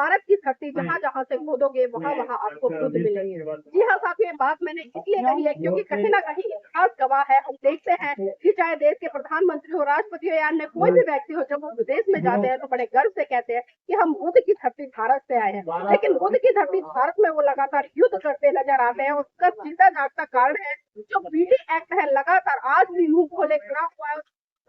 भारत की धरती जहाँ जहाँ से खोदोगे वहाँ वहाँ आपको बुद्ध मिलेंगे। जी हाँ साथियों, ये बात मैंने इसलिए कही है क्योंकि कहीं ना कहीं इतिहास गवाह है। हम देखते हैं कि चाहे देश के प्रधानमंत्री हो, राष्ट्रपति हो या अन्य कोई भी व्यक्ति हो, जब वो विदेश में जाते हैं तो बड़े गर्व से कहते हैं कि हम बुद्ध की धरती भारत से आए हैं। लेकिन बुद्ध की धरती भारत में वो लगातार युद्ध करते नजर आते हैं। उसका चिंता जागता कारण है जो बीडी एक्ट है, लगातार आज भी मुंह खोले खड़ा हुआ है।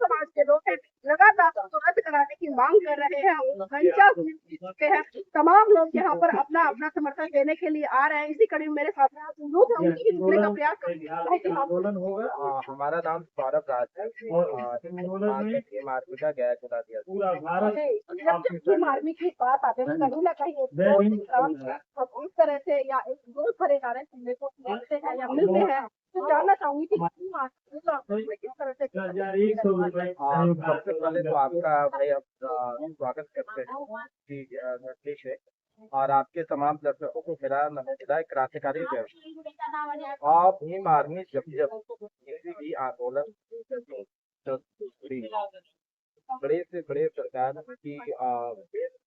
समाज के लोग हैं, लगातार उसको रद्द कराने की मांग कर रहे हैं। हम घंटा चुके हैं, तमाम लोग यहाँ पर अपना अपना समर्थन देने के लिए आ रहे हैं। इसी कड़ी में मेरे साथ लोग हैं, उनकी जुड़ने का प्रयास आंदोलन होगा। हमारा नाम सौरभ राज है मार्मिका गया चला दिया पूरा भारत। जब आर्मी की बात आते हैं कहीं ना कहीं इस तरह से या एक दोस्त भरे कारण सुनने को मिलते हैं या मिलते हैं। तो जानना चाहूंगी कि किस तरह से सबसे पहले तो आपका भाई स्वागत करते हैं कि धरती से, और आपके तमाम दर्शकों को मेरा नमस्कार। क्रांतिकारी जय। आप भीम आर्मी जब जब किसी भी आंदोलन बड़े से बड़े सरकार की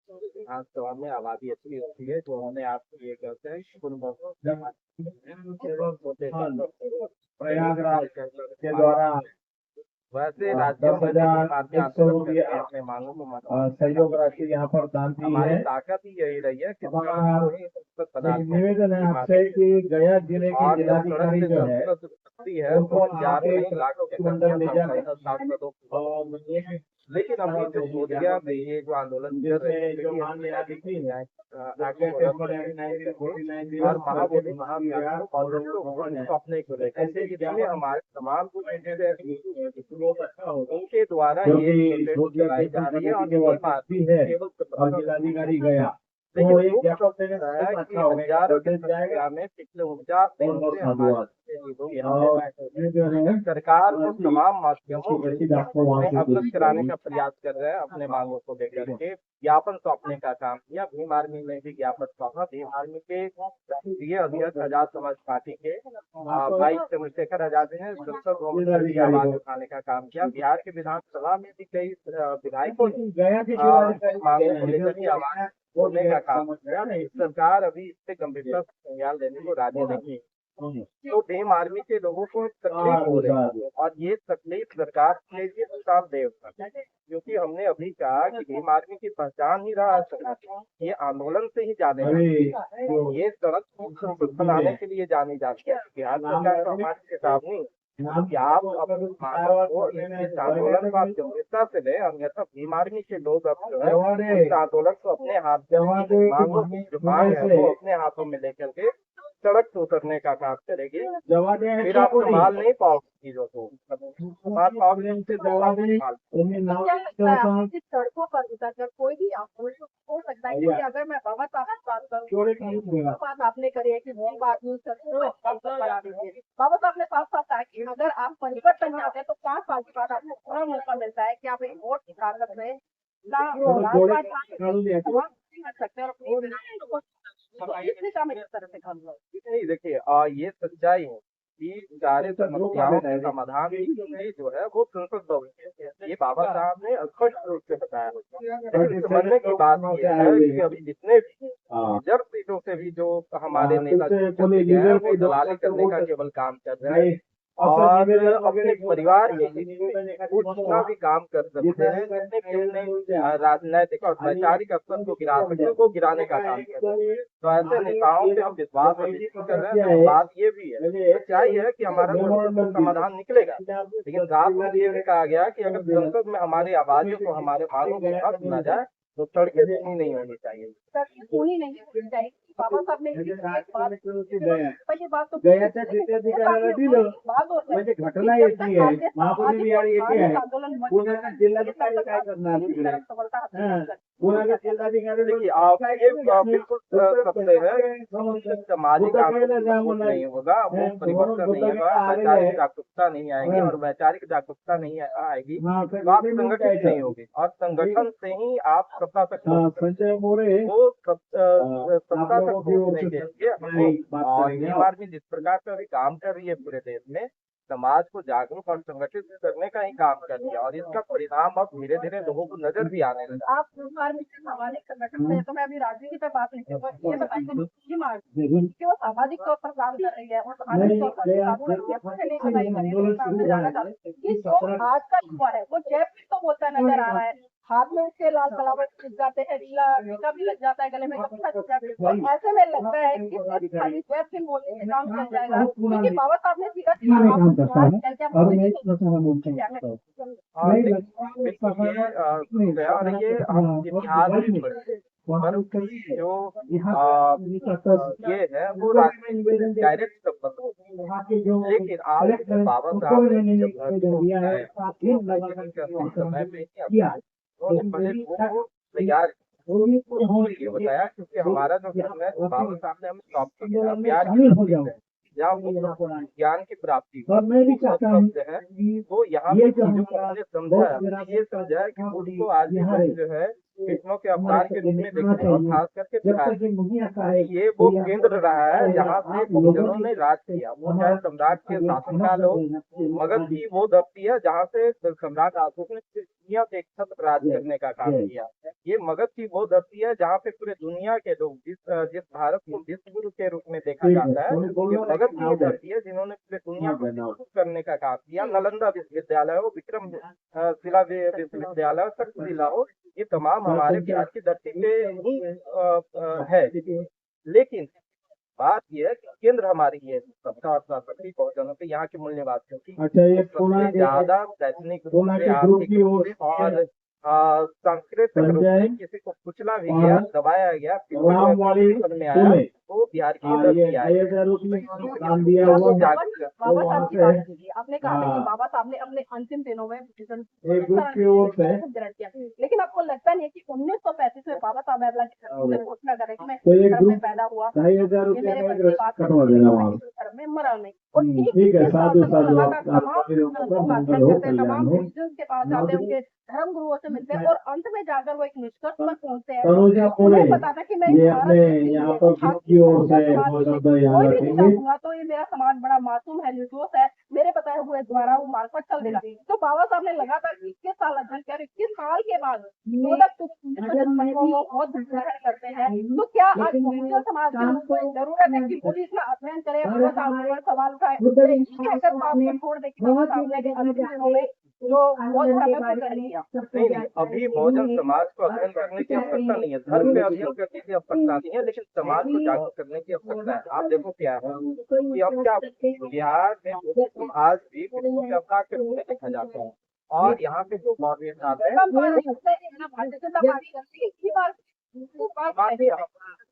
विधानसभा में आबादी अच्छी होती है तो उन्होंने आप ये कहते हैं प्रयागराज के द्वारा वैसे राज्यों में अपने मांगों को सहयोग राशि यहाँ पर दान दी है। ताकत ही यही रही है कि निवेदन है आपसे कि गया जिले की जिलाधिकारी जो है उनको 4 लाख के मंडल ले जाए। लेकिन अभी जो बोधिया में ये जो आंदोलन कर रहे हैं जो और महाबोधि अपने को लेकर ऐसे जिसमें हमारे तमाम उनके द्वारा ये चलाई जा रही है और जिलाधिकारी गया तो पिछले 49 दिन से हमारे सरकार को तमाम माध्यमों से अवगत कराने का प्रयास कर रहे हैं। अपने मांगों को लेकर के ज्ञापन सौंपने का काम किया। भीम आर्मी में भी ज्ञापन सौंपा। भीम आर्मी के राष्ट्रीय अध्यक्ष आजाद समाज पार्टी के भाई चंद्रशेखर आजाद ने संसद की आवाज उठाने का काम किया। बिहार के विधानसभा में भी कई विधायकों ने मांगों को लेकर के आवाज बोलने का काम किया। सरकार अभी इससे गंभीरता से संज्ञान लेने को राजी नहीं। तो भीम आर्मी के लोगों को तकलीफ हो रही है और ये तकलीफ सरकार के लिए नुकसानदेह है, क्योंकि हमने अभी कहा कि भीम आर्मी की पहचान ही रहा है ये आंदोलन से ही जाने ये सड़क बनाने के लिए जानी जाती है। बिहार सरकार तो हमारी चेतावनी कि आप इस आंदोलन को आप गंभीरता से लें, अन्यथा भीम आर्मी के लोग अब जो है इस आंदोलन को अपने हाथ में मांगों की जो मांग है वो अपने हाथों में लेकर के सड़क से उतरने का काम करेगी। फिर आप संभाल नहीं पाओगे चीजों को, संभाल पाओगे सड़कों पर उतरकर कोई भी आंदोलन हो सकता है। क्योंकि अगर मैं बाबा साहब की बात करूँ, बात आपने करी है कि बाबा साहब ने साफ साफ कहा कि अगर आप परिवर्तन चाहते हैं तो 5 साल के बाद आपको पूरा मौका मिलता है कि आप एक वोट की ताकत में सकते हैं। इस दिशा में किस तरह से काम नहीं, देखिए ये सच्चाई है कि सारे समस्याओं का समाधान जो है वो संसद भवन। ये बाबा साहब ने स्पष्ट रूप से बताया। लेकिन समझने की बात ये है कि अभी जितने भी रिजर्व सीटों से भी जो हमारे नेता वो दलाली करने का केवल काम कर रहे हैं और अपने परिवार के जितना भी काम कर सकते हैं, जितने भी अपने राजनैतिक और वैचारिक स्तर को गिराने का काम कर रहे हैं। तो ऐसे नेताओं से हम विश्वास नहीं कर रहे हैं। तो बात ये भी है, सच्चाई है कि हमारा समाधान निकलेगा, लेकिन रात में ये भी कहा गया कि अगर संसद में हमारी आवाजों को हमारे मांगों को न सुना जाए तो सड़कें नहीं होनी चाहिए। बाबा साहब ने म्हणजे घटना येते आहे महापुरी बिहार येते आहे पुण्याचा जिल्हाधिकारी काय करणार पुण्याचा जिल्हाधिकारी आप ये बिल्कुल सकते हैं सामाजिक नहीं होगा, वो परिवर्तन नहीं होगा, वैचारिक जागरूकता नहीं आएगी और वैचारिक जागरूकता नहीं आएगी तो आप संगठित नहीं होगी और संगठन से ही आप सत्ता तक संजय मोरे वो सत्ता तक पहुंचने के लिए भीम आर्मी जिस प्रकार से अभी काम कर रही है पूरे देश में समाज को जागरूक और संगठित करने का ही काम कर दिया और इसका परिणाम अब धीरे धीरे लोगों को नजर भी आने लगा। आप धार्मिक से सामाजिक संगठन से, तो मैं अभी राजनीति पे बात नहीं करूँगा, ये बताइए मुस्लिम आर्मी कि वो सामाजिक तौर पर काम कर रही है और सामाजिक तौर पर काम कर रही है, मुझे नहीं पता ये करें, तो मैं जानना चाहती हूँ कि जो आज का युवा है वो जय पीठ तो बोलता नजर आ रहा है, हाथ में उसके लाल कलावट लग जाते हैं, टीका भी लग जाता है, गले में कपड़ा लग जाता है, तो ऐसे में लगता है कि खाली जय सिंह बोलने से काम चल जाएगा, क्योंकि बाबा साहब ने सीधा और ये हम इतिहास भी पढ़ते जो ये है वो डायरेक्ट संबंध, लेकिन आज बाबा साहब ने जब समय पे उन्होंने पहले वो तैयार ये बताया, क्योंकि हमारा जो धर्म है बाबा साहब ने हमें प्राप्त किया प्यार ज्ञान की प्राप्ति है, वो यहाँ पे चीजों को हमने समझा, ये समझा कि उसको आज जो है कृष्णों के अवतार के रूप में देखते हैं, और खास करके बिहार ये वो केंद्र रहा है जहाँ से मुगलों ने राज किया, वो चाहे सम्राट के शासनकाल हो, मगध की वो धरती है जहाँ से सम्राट अशोक ने दुनिया पे एक छत्र राज करने का काम किया। ये मगध की वो धरती है जहाँ पे पूरे दुनिया के लोग जिस भारत को विश्व गुरु के रूप में देखा जाता है, ये मगध की वो धरती है जिन्होंने पूरे दुनिया को विश्व करने का काम किया। नालंदा विश्वविद्यालय हो, विक्रम शिला विश्वविद्यालय हो, तक्षशिला हो, ये तमाम हमारे बिहार की धरती पे ही है। लेकिन बात यह है कि केंद्र हमारी ये सबका और सरस्वती बहुजनों पे यहाँ की मूल्यवाद क्योंकि सबसे ज्यादा दैनिक आर्थिक और सांस्कृतिक रूप से किसी को कुचला भी गया, दबाया गया, में आया वो बिहार की आपने कहा कि बाबा साहब ने अपने अंतिम दिनों में लेकिन आपको लगता नहीं है कि 1935 में बाबा साहब ने घोषणा करे कि मैं धर्म में पैदा हुआ, में मरा नहीं, और तमाम के पास जाते हैं, उनके धर्म गुरुओं से मिलते हैं और अंत में जाकर वो एक निष्कर्ष पर पहुंचते हैं, उन्हें पता था कि मैं तो ये मेरा समाज बड़ा मासूम है, निर्दोष है, मेरे बताए हुए द्वारा वो मार्ग पर चल देगा। तो बाबा साहब ने लगातार 21 साल अध्ययन किया, 21 साल के बाद बहुत करते हैं, तो क्या आज समाज को जरूरत है कि पुलिस में अध्ययन करे, सवाल उठाए, छोड़ दे कि बाबा साहब ने जो नहीं, अभी बहुजन समाज को अध्ययन करने की आवश्यकता नहीं है, धर्म पे अध्ययन करने की आवश्यकता नहीं है, लेकिन समाज को जागरूक करने की आवश्यकता है। आप देखो क्या है कि अब क्या बिहार में आज भी के अवतार के रूप में देखा जाता है, और यहाँ पे जो मौलवी साहब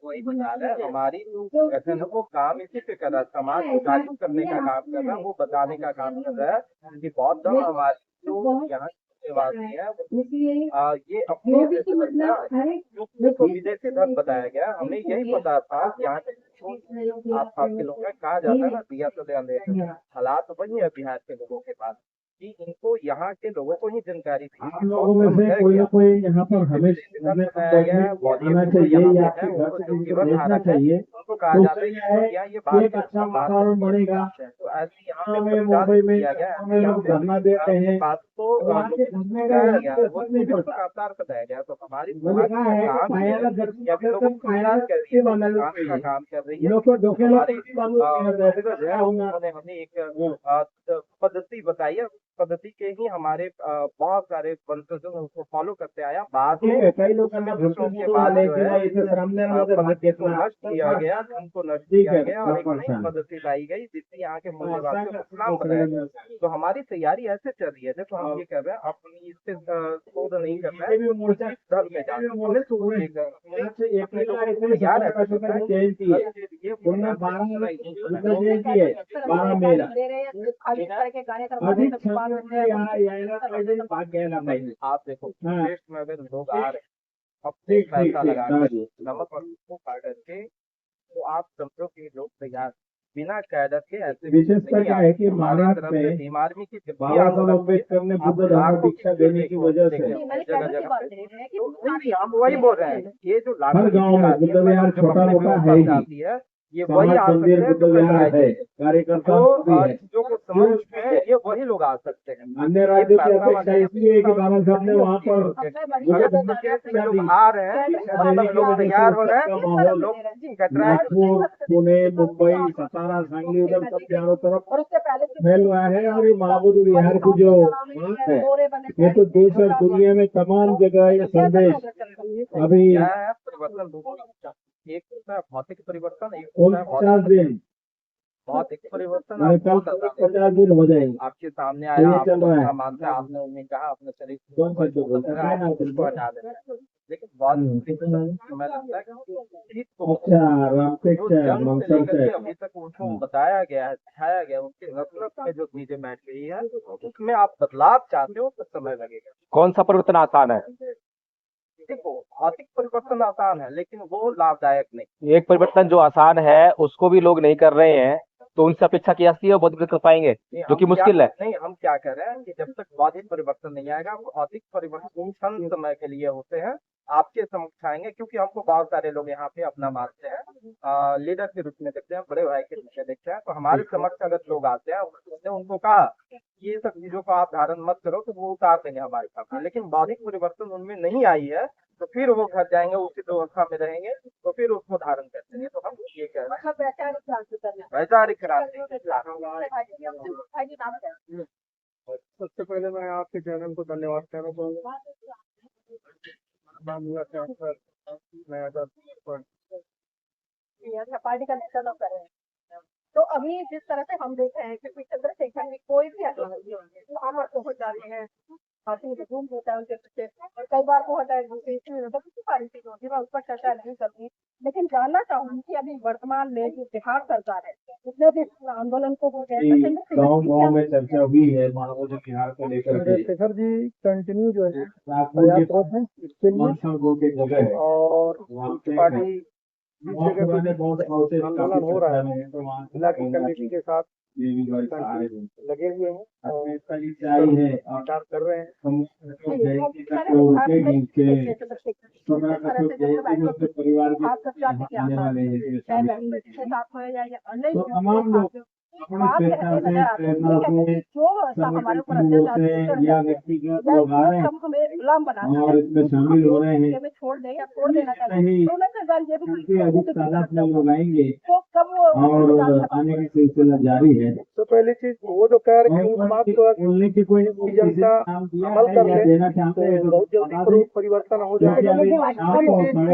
वही बता रहे हैं, हमारी संगठन को काम इसी पे कर रहा है, समाज को जागरूक करने का काम कर रहा है, वो बताने का काम कर रहा है कि बौद्ध धर्म हमारी जो यहाँ निवासी है ये अपने विदेशी धर्म बताया गया। हमें यही पता था यहाँ आसपास के लोग कहा जाता है ना दिया तो ध्यान दे, हालात वही है बिहार के लोगों के पास कि इनको यहाँ के लोगों को ही जानकारी थी। आप लोगों में से कोई ना कोई यहाँ पर हमें आना चाहिए या भेजना चाहिए, उनको कहा जाता है ये बात अच्छा वातावरण बनेगा। तो ऐसे यहाँ में मुंबई में लोग धरना देते हैं, बात को अवतार बताया गया, तो हमारी काम कर रही है। हमने एक पद्धति बताई है, पद्धति के ही हमारे बहुत सारे वंशजों ने उसको फॉलो करते आया। बाद में कई लोग के बाद जो है पद्धति को नष्ट किया गया, उनको नष्ट किया गया और एक नई पद्धति लाई गई जिससे यहाँ के मूल्यवाद को इस्लाम बनाया गया। तो हमारी तैयारी ऐसे चल रही है, देखो हम ये कर रहे हैं, अपनी इससे शोध नहीं कर रहे हैं, धर्म में आप देखो देश में अगर लोग आ रहे अपने पैसा लगा नमक और उसको खा करके, तो आप समझो कि लोग तैयार बिना कैडर के ऐसे विशेषता क्या है कि महाराष्ट्र में भीम आर्मी की बाबा साहब अम्बेडकर ने बुद्ध धर्म दीक्षा देने की वजह से जगह जगह पे हम वही बोल रहे हैं, ये जो हर गाँव में मतलब यार छोटा मोटा है ही, ये वही आ समाज सकते मंदिर हैं बुद्ध विहार है, कार्यकर्ता भी है। चीजों को समझ चुके हैं, ये वही लोग आ सकते हैं। अन्य राज्यों की अपेक्षा इसलिए है कि बाबा साहब ने वहाँ पर अगर दूसरे लोग आ रहे हैं, मतलब लोग तैयार हो रहे हैं, लोग कटरा नागपुर, पुणे, मुंबई, सतारा, सांगली, उधर सब चारों तरफ और उससे पहले फैल रहा है। और ये महाबोधि विहार की जो बात है, ये तो देश और दुनिया में तमाम जगह ये संदेश अभी क्या है, परिवर्तन एक होता है भौतिक परिवर्तन, एक होता है 49 दिन, भौतिक परिवर्तन। मैंने कल बहुत आसान है। 50 दिन हो जाएंगे। आपके सामने तो आया, ये आप चल रहा है। अपना मानते हैं, आपने उन्हें कहा अपने शरीर कौन सा जो बोलता है ना, उसको हटा देना, लेकिन बहुत समय लगता है कि चीज को अच्छा जो रामटेक्चर जन्म से मंसल लेकर से के अभी तक उनको बताया गया है, सिखाया गया, उसके नफरत में जो चीजें बैठ गई है, उसमें आप बदलाव चाहते हो तो समय लगेगा। कौन सा परिवर्तन आसान है? देखो, भौतिक परिवर्तन आसान है लेकिन वो लाभदायक नहीं। एक परिवर्तन जो आसान है उसको भी लोग नहीं कर रहे हैं, तो उनसे अपेक्षा की जाती है वो बहुत कर पाएंगे, जो कि मुश्किल है। नहीं, हम क्या कह रहे हैं कि जब तक भौतिक परिवर्तन नहीं आएगा, भौतिक परिवर्तन क्षण समय के लिए होते हैं, आपके समक्ष आएंगे, क्योंकि हमको बहुत सारे लोग यहाँ पे अपना मानते हैं, लीडर के रूप में देखते हैं, बड़े भाई के रूप में देखते हैं, तो हमारे समक्ष अगर लोग आते हैं, उसने उनको कहा कि ये सब चीजों को आप धारण मत करो, तो वो उतार देंगे हमारे सामने। लेकिन भौतिक परिवर्तन उनमें नहीं आई है, तो फिर वो घर जाएंगे, उसी व्यवस्था में रहेंगे, तो फिर उसको धारण करते हैं। तो हम ये कह रहे हैं वैचारिक क्रांति। सबसे पहले मैं आपके चैनल को धन्यवाद कहना चाहूँगा। पार्टी का नेता लोग कर रहे हैं। तो अभी जिस तरह से हम देख रहे हैं कि चंद्रशेखर में कोई भी वहाँ पर पहुँच जाते हैं, हाथी में घूम होता है उनके पीछे, और कई बार वो हटा सारी चीज होती है, मैं उस पर चर्चा नहीं करती, लेकिन जानना चाहूंगी कि अभी वर्तमान में जो बिहार सरकार है उसने भी इस आंदोलन को गाँव में चर्चा हुई है महाबोधि विहार को लेकर के। शेखर जी कंटिन्यू जो है नागपुर के प्रयासरत हैं इसके लिए, मानसून को की जगह है, और वहाँ पे पार्टी जिस बहुत जगह पुराने पे बहुत सालों से आंदोलन हो रहा है, तो वहाँ जिला की कमेटी के साथ ये भी बड़ी सहारे हैं। लगे हुए हैं और सच्चाई है और विचार कर रहे हैं। हम जयंती तक तो रुकेगी के छोटा सा तो जयंती में उसके परिवार के आने वाले हैं इसमें शामिल। तो तमाम लोग अपनी स्वेच्छा से प्रेरणा से संगठन की ओर से या व्यक्तिगत लोग आ रहे हैं और इसमें शामिल हो रहे हैं। नहीं, क्योंकि अधिक तादाद में लोग आएंगे और आने की सिलसिला जारी है। तो पहली चीज वो जो कह रहे हैं उस बात को बोलने की कोई जनता अमल कर ले देना चाहते हैं तो बहुत जल्दी परिवर्तन हो जाएगा।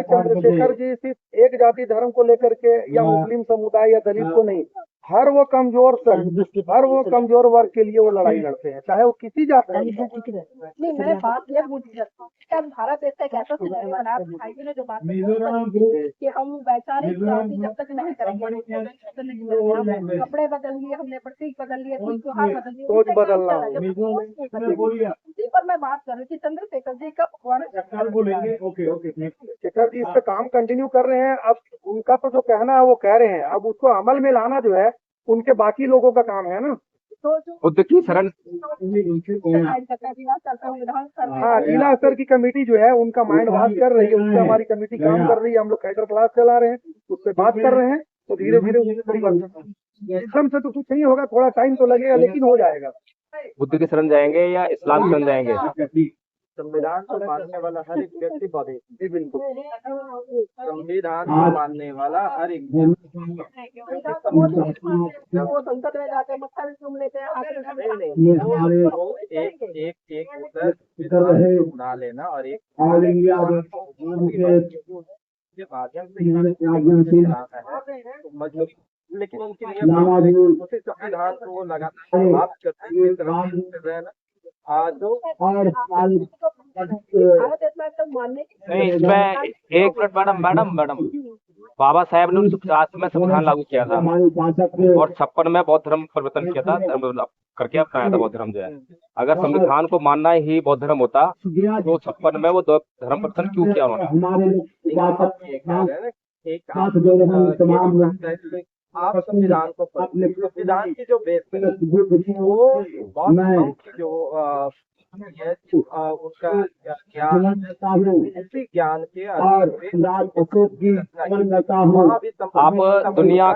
चंद्रशेखर जी सिर्फ एक जाति धर्म को लेकर के या मुस्लिम समुदाय या दलित को नहीं, हर वो कमजोर वर्ग के लिए वो लड़ाई लड़ते हैं, चाहे वो किसी जाति नहीं, मैंने बात ये पूछी है भारत देश का एक ऐसा सिस्टम बना, भाई जी ने जो बात कि हम वैचारिक क्रांति जब तक नहीं करेंगे, कपड़े बदल लिए हमने, प्रतीक बदल लिए, त्योहार बदल लिए, सोच बदलना इसी पर मैं बात कर रही थी। चंद्रशेखर जी का बोलेंगे। ओके शेखर जी इस पे काम कंटिन्यू कर रहे हैं। अब उनका तो जो कहना है वो कह रहे हैं, अब उसको अमल में लाना जो है उनके बाकी लोगों का काम है ना। बुद्ध की शरण हाँ, जिला स्तर की कमेटी जो है उनका माइंड वॉश कर रही है, उस पर हमारी कमेटी काम कर रही है, हम लोग कैडर क्लास चला रहे हैं, उस पर बात कर रहे हैं, तो धीरे धीरे परिवर्तन एकदम से तो कुछ नहीं होगा, थोड़ा टाइम तो लगेगा लेकिन हो जाएगा। बुद्ध की शरण जाएंगे या इस्लाम की शरण जाएंगे? संविधान को मानने वाला हर एक व्यक्ति जी बिल्कुल, संविधान को मानने वाला हर एक वो संसद में जाके मत्था भी चूम लेते हैं, एक उड़ा लेना और एक के माध्यम से मतलब, लेकिन उनके लिए उसी संविधान को लगातार समाप्त करते हैं। नहीं, इसमें एक मिनट मैडम, बाबा साहेब ने 1950 में संविधान लागू किया था और 56 में बौद्ध धर्म परिवर्तन किया था, धर्म करके अपनाया था बौद्ध धर्म जो है। अगर संविधान को मानना ही बौद्ध धर्म होता तो 56 में वो धर्म परिवर्तन क्यों किया उन्होंने? आप संविधान को संविधान की जो बेस है वो बौद्ध धर्म की जो की है कि उसका ज्ञान उसी ज्ञान के आधार पे वहाँ भी आप दुनिया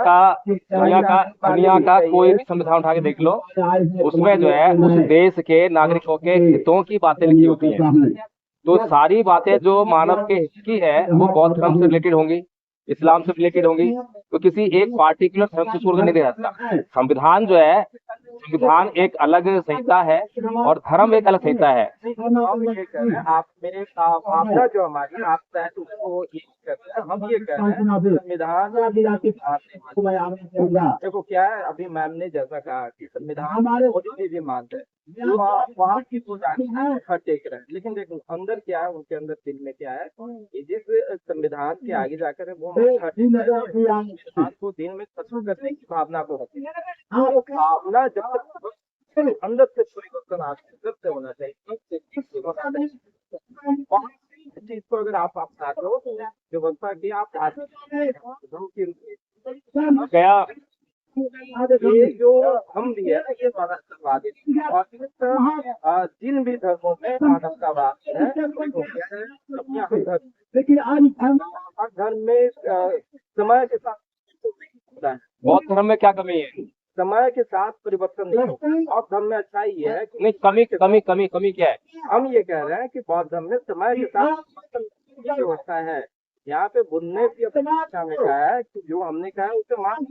का कोई भी संविधान उठा के देख लो, उसमें जो है उस देश के नागरिकों के हितों की बातें लिखी होती हैं। तो सारी बातें जो मानव के हित की है वो बौद्ध धर्म से रिलेटेड होंगी, इस्लाम से रिलेटेड होंगी। तो किसी एक पार्टिकुलर धर्म से छोड़कर नहीं दे सकता। संविधान जो है, संविधान एक अलग संहिता है और धर्म एक अलग संहिता है। हम ये कह रहे हैं, आप मेरे आपदा जो हमारी आपदा है उसको ये कह रहे हैं, हम ये कह रहे हैं संविधान। देखो क्या है, अभी मैम ने जैसा कहा कि संविधान मोदी जी भी मानते हैं, वहाँ की तो हर टेक रहे हैं, लेकिन देखो अंदर क्या है, उनके अंदर दिल में क्या है कि जिस संविधान के आगे जाकर है वो संविधान को दिल में खत्म करने की भावना को रखते हैं। वो भावना जब तक अंदर से परिवर्तन आते से होना चाहिए, इस चीज को अगर आप अपनाते हो तो व्यवस्था की आप गया ये जो हम भी है ये मानवतावादी और जिन भी धर्मों में मानवतावाद है, हर धर्म में समय के साथ होता है। बौद्ध धर्म में क्या कमी है? समय के साथ परिवर्तन नहीं होता। और धर्म में अच्छा ही है कि नहीं, कमी क्या है? हम ये कह रहे हैं कि बौद्ध धर्म में समय के साथ परिवर्तन की व्यवस्था है। यहाँ पे बुनने की अपेक्षा में कहा है कि जो हमने कहा है उसे मान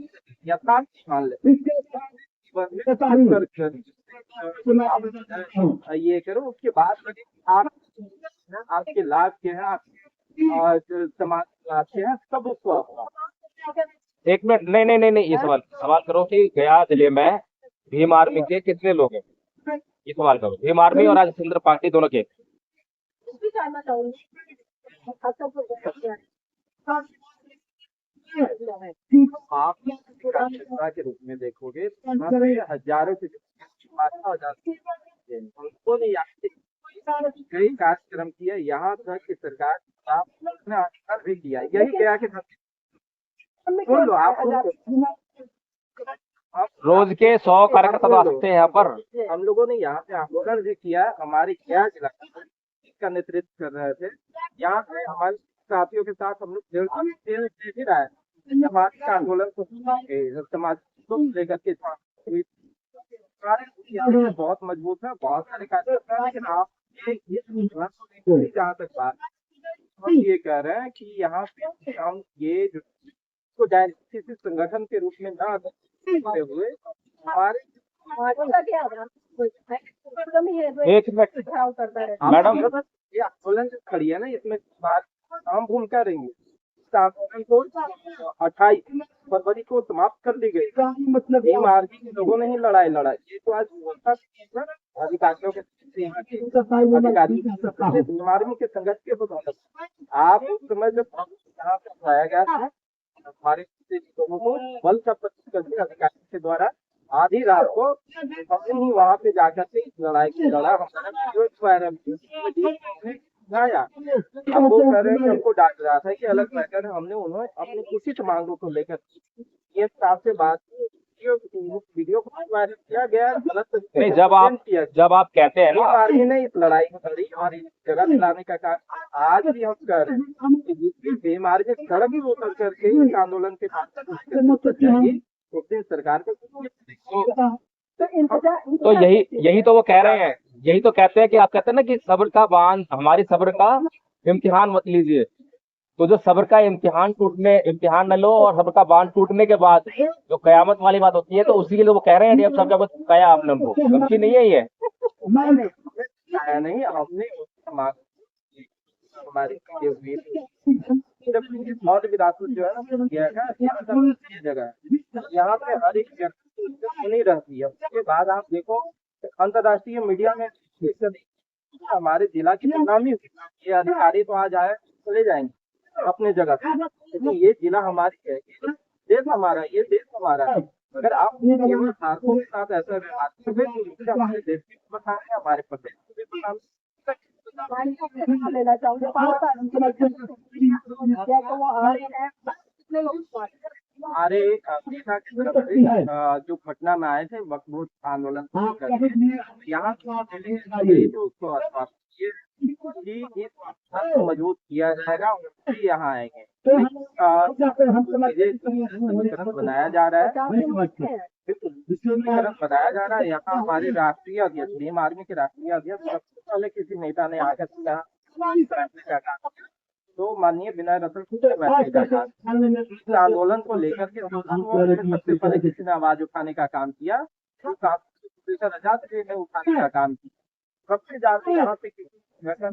यथार्थ मान ले, ये करो, उसके बाद आप आपके लाभ के हैं और समाज लाभ के हैं, सब उसको। एक मिनट, नहीं, ये सवाल करो कि गया जिले में भीम आर्मी के कितने लोग हैं? ये सवाल करो, भीम आर्मी और राजस्थान पार्टी दोनों के। भी जानना चाहूंगी आप के रूप में देखोगे हजारों से उनको नहीं कई कार्यक्रम किया, यहाँ तक कि सरकार ने अधिकार भी किया। यही क्या कि सुन लो आप रोज के 100 कार्यकर्ता तो आ सकते हैं यहाँ पर। हम लोगों ने यहाँ पे आंदोलन भी किया, हमारे क्या जिला का नेतृत्व कर रहे थे। यहाँ पे हमारे साथियों के साथ हम लोग भी रहा है समाज का आंदोलन को समाज को लेकर के बहुत मजबूत है, बहुत सारे कार्यक्रम। लेकिन आप जहाँ तक बात हम ये कह रहे हैं कि यहाँ पे हम ये को किसी संगठन के रूप में न हुए हमारे एक मिनट मैडम, ये आंदोलन जो खड़ी है ना, इसमें बात हम भूमिका रहेंगे। आंदोलन को 28 फरवरी को समाप्त कर दी गई, मतलब भीम आर्मी के लोगों ने ही लड़ाई ये तो आज अधिकारियों के भीम आर्मी के संघर्ष के बदौलत आप उस समय जब यहाँ पे बुलाया गया था हमारे लोगों को बल का प्रस्तुत करके अधिकारी के द्वारा आधी रात को हमने ही वहाँ पे जाकर के इस लड़ाई को लड़ा। हम वो कह रहे हैं कि हमको डांट रहा था कि अलग मैटर है, हमने उन्हें अपनी उचित मांगों को लेकर ये साफ से बात वीडियो को वायरल किया गया गलत नहीं। जब आप कहते हैं ना आर्मी ने इस लड़ाई को लड़ी और इस जगह दिलाने का काम आज भी हम कर रहे हैं। भीम आर्मी सड़क भी उतर करके इस आंदोलन के उस दिन सरकार को तो यही तो वो कह रहे हैं, यही तो कहते हैं कि आप कहते हैं ना कि सब्र का बांध, हमारी सब्र का इम्तिहान मत लीजिए। तो जो सब्र का इम्तिहान न लो और सब्र का बांध टूटने के बाद जो कयामत वाली बात होती है, तो उसी के लिए वो कह रहे हैं अब सब जब कया आपने उनको गलती नहीं है। ये नहीं हमने हमारी और विरासत जो है ये जगह यहाँ पे हर एक व्यक्ति नहीं रहती है। उसके बाद आप देखो अंतर्राष्ट्रीय मीडिया में हमारे जिला की बदनामी, ये अधिकारी तो आज आए चले जाएंगे अपने जगह से, लेकिन ये जिला हमारी है, देश हमारा, ये देश हमारा है। अगर आप केवल छात्रों के साथ ऐसा व्यवहार करें तो हमारे देश की बदनाम है, हमारे प्रदेश की भी बदनाम लेना चाहूँगा हमारे नेता की तरफ से जो पटना में आए थे वक्त बहुत आंदोलन यहाँ तो उसको आश्वासन दिए कि इस आंदोलन को मजबूत किया जाएगा और फिर यहाँ आएंगे। समीकरण बनाया जा रहा है, समीकरण बनाया जा रहा है। यहाँ हमारे राष्ट्रीय अध्यक्ष भीम आर्मी के राष्ट्रीय अध्यक्ष सबसे पहले किसी नेता ने आकर बैठने का काम किया तो माननीय विनय रतन सिंह बैठने का काम। इस आंदोलन को लेकर के सबसे पहले किसी ने आवाज उठाने का काम किया, आजाद जी ने उठाने का काम किया। सबसे ज्यादा यहाँ पे आकर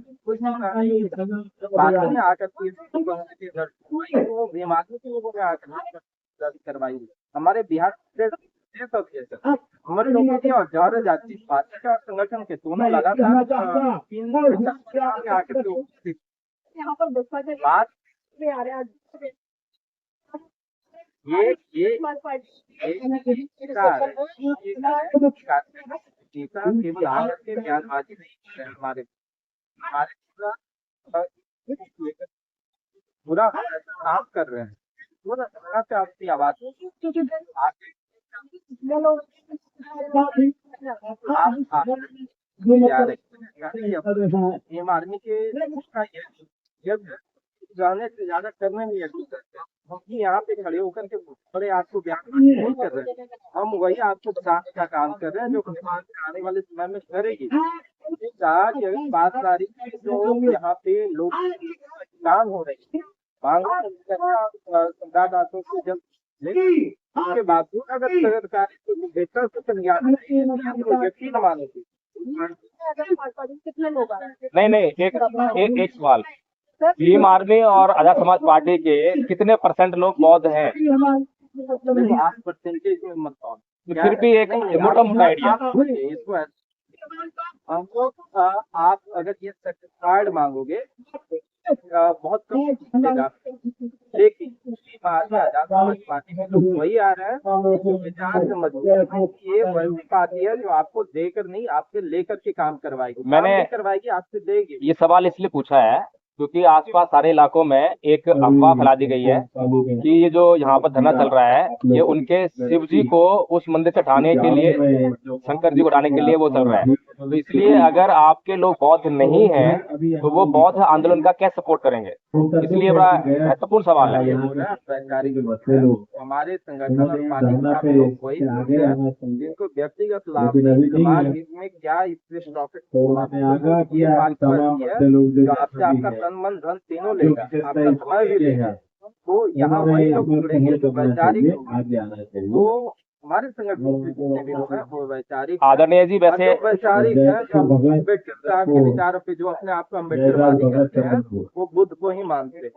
भीम आर्मी के लोगों ने आकर दर्ज करवाई। हमारे बिहार हमारे लोगों की और ज्यादा जाति पार्टी का संगठन के दोनों लगातार यहाँ पर बात आ रहे हैं ये नेता केवल आकर के बयानबाजी नहीं कर रहे, हमारे पूरा काम कर रहे हैं। पूरा तरह से आपकी आवाज भीम आर्मी के जाने से ज्यादा करने नहीं है। हम यहाँ पे खड़े होकर के बड़े आपको बयान नहीं कर रहे, हम वही आपको बताने का काम कर रहे हैं जो आने वाले समय में करेगी। बात सारी जो यहाँ पे लोग काम हो रही है संवाददाताओं को जब उसके बावजूद अगर सरकारी बेहतर से यकीन माने कितने लोग नहीं एक सवाल, भीम आर्मी और आजाद समाज पार्टी के कितने % लोग बौद्ध हैं? 8% में मत फिर भी एक मोटा मोटा आइडिया। इसको हमको आप अगर ये सर्टिफाइड मांगोगे बहुत कम मिलेगा, लेकिन पार्टी में लोग वही आ रहे हैं विचार से मजबूत। ये वही पार्टी है जो आपको देकर नहीं आपसे लेकर के काम करवाएगी, मैंने करवाएगी, आपसे देगी। ये सवाल इसलिए पूछा है क्योंकि आसपास सारे इलाकों में एक अफवाह फैला दी गई है कि ये जो यहाँ पर धरना चल रहा है ये उनके शिव जी को उस मंदिर से हटाने के लिए, शंकर जी को हटाने के लिए वो चल रहा है। तो इसलिए अगर आपके लोग बौद्ध नहीं हैं तो वो बौद्ध आंदोलन का क्या सपोर्ट करेंगे? इसलिए बड़ा महत्वपूर्ण सवाल है। हमारे संगठन और पार्टी लोग वही जिनको व्यक्तिगत लाभ समाज हित में क्या इससे प्रॉफिट आपसे आपका तन मन धन तीनों लेगा, आपका समय भी लेगा। तो यहाँ वही लोग जुड़ेंगे जो वैचारिक वो हमारे संगठन वो वैचारिक आदरणीय जी वैसे वैचारिक है जो अम्बेडकर साहब के विचारों पे जो अपने आप को अम्बेडकरवादी करते हैं वो बुद्ध को ही मानते हैं।